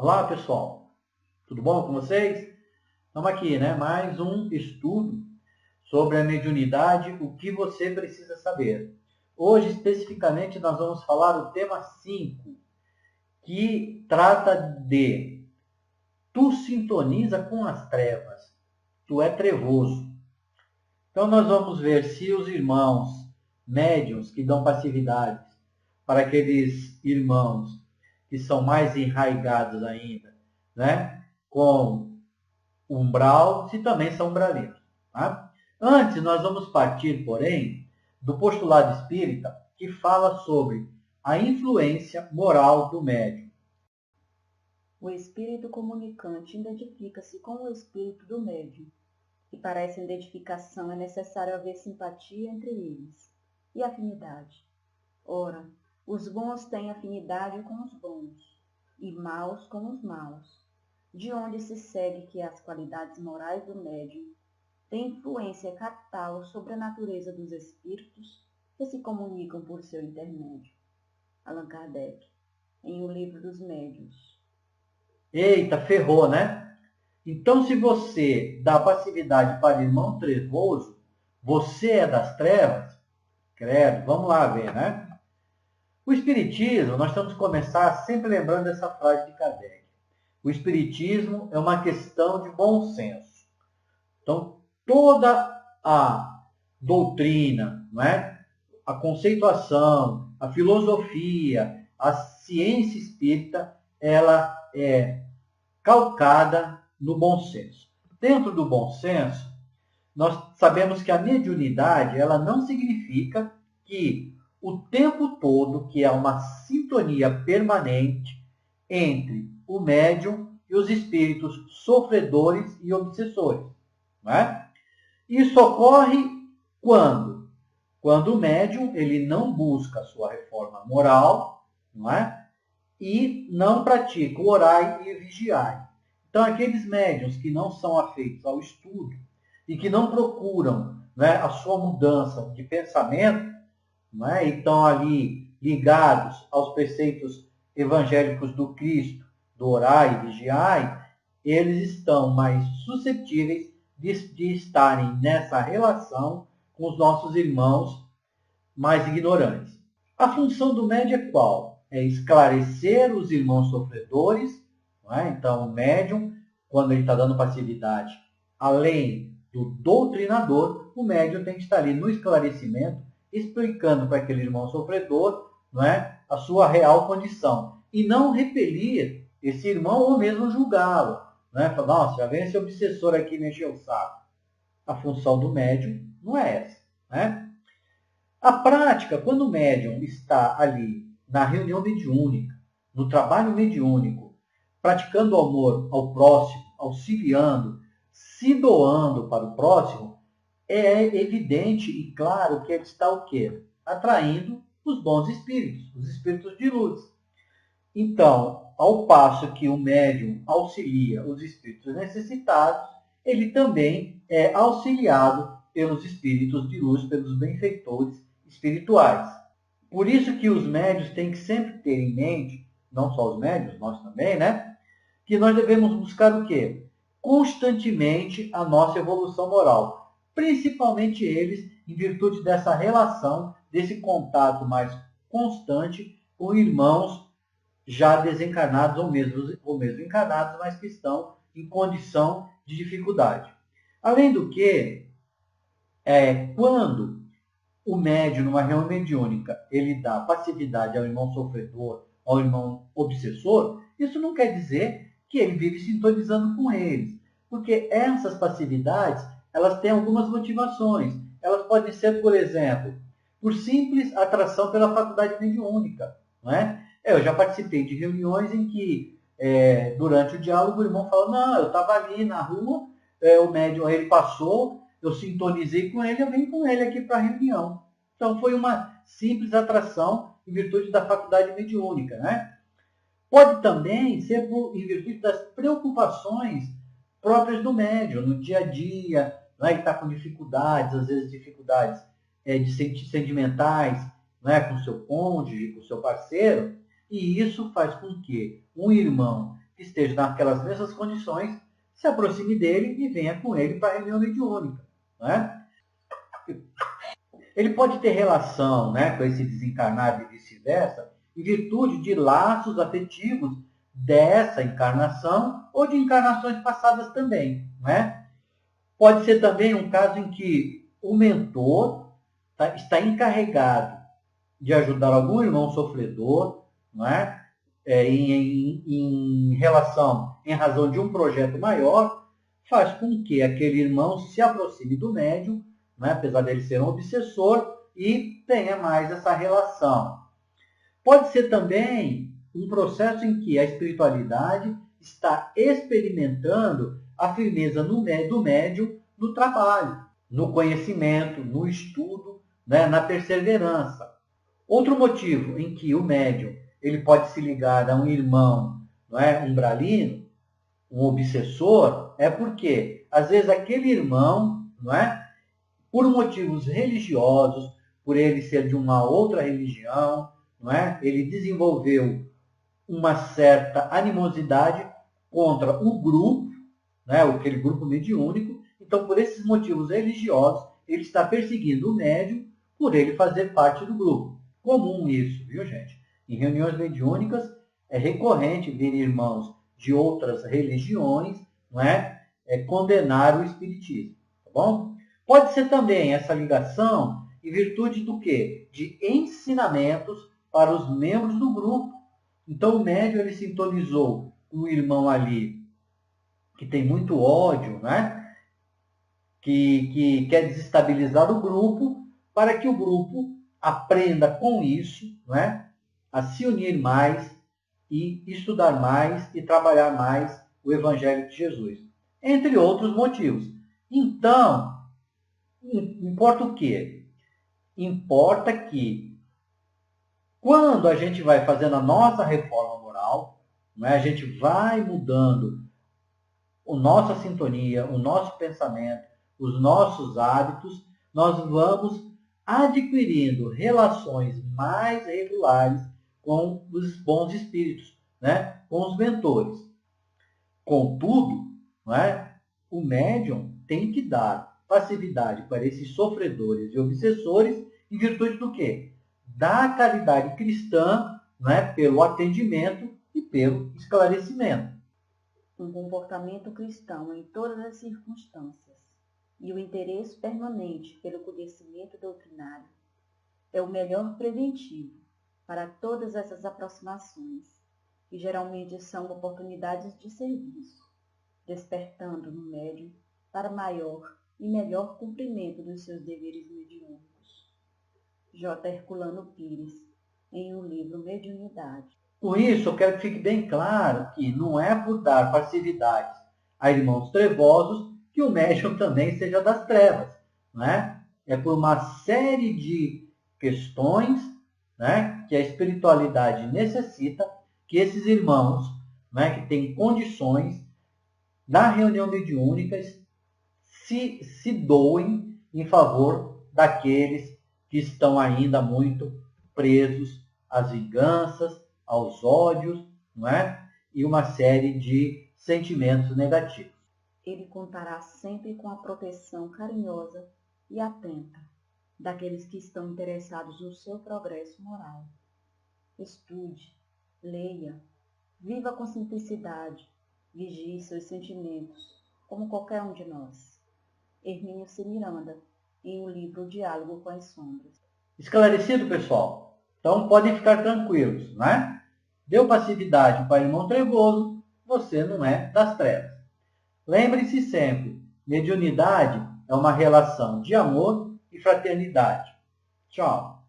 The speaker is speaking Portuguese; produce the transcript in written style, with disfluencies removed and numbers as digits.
Olá, pessoal. Tudo bom com vocês? Estamos aqui, né? Mais um estudo sobre a mediunidade, o que você precisa saber. Hoje, especificamente, nós vamos falar o tema 5, que trata de tu sintoniza com as trevas, tu é trevoso. Então, nós vamos ver se os irmãos médiuns que dão passividade para aqueles irmãos que são mais enraigados ainda, né? Com umbral, se também são umbralinos. Tá? Antes, nós vamos partir, porém, do postulado espírita, que fala sobre a influência moral do médium. O espírito comunicante identifica-se com o espírito do médium, e para essa identificação é necessário haver simpatia entre eles e afinidade. Ora, os bons têm afinidade com os bons, e maus com os maus, de onde se segue que as qualidades morais do médium têm influência capital sobre a natureza dos espíritos que se comunicam por seu intermédio. Allan Kardec, em O Livro dos Médiuns. Eita, ferrou, né? Então, se você dá passividade para irmão trevoso, você é das trevas? Credo, vamos lá ver, né? O Espiritismo, nós temos que começar sempre lembrando essa frase de Kardec. O Espiritismo é uma questão de bom senso. Então, toda a doutrina, não é? A conceituação, a filosofia, a ciência espírita, ela é calcada no bom senso. Dentro do bom senso, nós sabemos que a mediunidade, ela não significa que o tempo todo, que é uma sintonia permanente entre o médium e os espíritos sofredores e obsessores. Não é? Isso ocorre quando? Quando o médium ele não busca a sua reforma moral, não é? E não pratica o orai e o vigiai. Então, aqueles médiuns que não são afeitos ao estudo e que não procuram, né, a sua mudança de pensamento, não é? E estão ali ligados aos preceitos evangélicos do Cristo, do orai e vigiai, eles estão mais suscetíveis de estarem nessa relação com os nossos irmãos mais ignorantes. A função do médium é qual? É esclarecer os irmãos sofredores, não é? Então, o médium, quando ele está dando passividade, além do doutrinador, o médium tem que estar ali no esclarecimento, explicando para aquele irmão sofredor, não é? A sua real condição. E não repelir esse irmão ou mesmo julgá-lo. Né? Falar, nossa, já vem esse obsessor aqui mexer o saco. A função do médium não é essa. Né? A prática, quando o médium está ali na reunião mediúnica, no trabalho mediúnico, praticando o amor ao próximo, auxiliando, se doando para o próximo, é evidente e claro que ele está o quê? Atraindo os bons espíritos, os espíritos de luz. Então, ao passo que o médium auxilia os espíritos necessitados, ele também é auxiliado pelos espíritos de luz, pelos benfeitores espirituais. Por isso que os médios têm que sempre ter em mente, não só os médios, nós também, né? Que nós devemos buscar o quê? Constantemente a nossa evolução moral. Principalmente eles, em virtude dessa relação, desse contato mais constante com irmãos já desencarnados ou mesmo encarnados, mas que estão em condição de dificuldade. Além do que, quando o médium, numa reunião mediúnica, ele dá passividade ao irmão sofredor, ao irmão obsessor, isso não quer dizer que ele vive sintonizando com eles. Porque essas passividades, elas têm algumas motivações. Elas podem ser, por exemplo, por simples atração pela faculdade mediúnica. Não é? Eu já participei de reuniões em que, durante o diálogo, o irmão fala, não, eu estava ali na rua, o médium, ele passou, eu sintonizei com ele, eu vim com ele aqui para a reunião. Então, foi uma simples atração em virtude da faculdade mediúnica. Né? Pode também ser em virtude das preocupações próprias do médium, no dia a dia, né? Ele está com dificuldades, às vezes dificuldades sentimentais, né? Com o seu cônjuge, com o seu parceiro, e isso faz com que um irmão que esteja naquelas mesmas condições se aproxime dele e venha com ele para a reunião mediúnica. Né? Ele pode ter relação, né, com esse desencarnado e vice-versa, em virtude de laços afetivos dessa encarnação ou de encarnações passadas também. Né? Pode ser também um caso em que o mentor está encarregado de ajudar algum irmão sofredor, não é? Em razão de um projeto maior, faz com que aquele irmão se aproxime do médium, né, apesar dele ser um obsessor, e tenha mais essa relação. Pode ser também um processo em que a espiritualidade está experimentando a firmeza do médium no trabalho, no conhecimento, no estudo, né, na perseverança. Outro motivo em que o médium ele pode se ligar a um irmão, não é, umbralino, um obsessor, é porque, às vezes, aquele irmão, não é, por motivos religiosos, por ele ser de uma outra religião, não é, ele desenvolveu uma certa animosidade contra o grupo, né, aquele grupo mediúnico. Então, por esses motivos religiosos, ele está perseguindo o médium por ele fazer parte do grupo. Comum isso, viu, gente? Em reuniões mediúnicas é recorrente ver irmãos de outras religiões, não é, condenar o espiritismo, tá bom? Pode ser também essa ligação em virtude do quê? De ensinamentos para os membros do grupo. Então o médium ele sintonizou um irmão ali que tem muito ódio, né? Que quer desestabilizar o grupo, para que o grupo aprenda com isso, né, a se unir mais e estudar mais e trabalhar mais o Evangelho de Jesus. Entre outros motivos. Então, importa o quê? Importa que, quando a gente vai fazendo a nossa reforma moral, né, a gente vai mudando a nossa sintonia, o nosso pensamento, os nossos hábitos, nós vamos adquirindo relações mais regulares com os bons espíritos, né? Com os mentores. Contudo, não é? O médium tem que dar passividade para esses sofredores e obsessores em virtude do quê? Da caridade cristã, não é? Pelo atendimento e pelo esclarecimento. Um comportamento cristão em todas as circunstâncias e o interesse permanente pelo conhecimento doutrinário é o melhor preventivo para todas essas aproximações, que geralmente são oportunidades de serviço, despertando no médium para maior e melhor cumprimento dos seus deveres mediúnicos. J. Herculano Pires, em o livro Mediunidade. Com isso, eu quero que fique bem claro que não é por dar passividade a irmãos trevosos que o médium também seja das trevas, né? É por uma série de questões, né, que a espiritualidade necessita que esses irmãos, né, que têm condições, na reunião mediúnica, se doem em favor daqueles que estão ainda muito presos às vinganças, aos ódios, não é? E uma série de sentimentos negativos. Ele contará sempre com a proteção carinhosa e atenta daqueles que estão interessados no seu progresso moral. Estude, leia, viva com simplicidade, vigie seus sentimentos, como qualquer um de nós. Hermínio C. Miranda, em o livro Diálogo com as Sombras. Esclarecido, pessoal? Então podem ficar tranquilos, né? Deu passividade para o irmão trevoso, você não é das trevas. Lembre-se sempre, mediunidade é uma relação de amor e fraternidade. Tchau!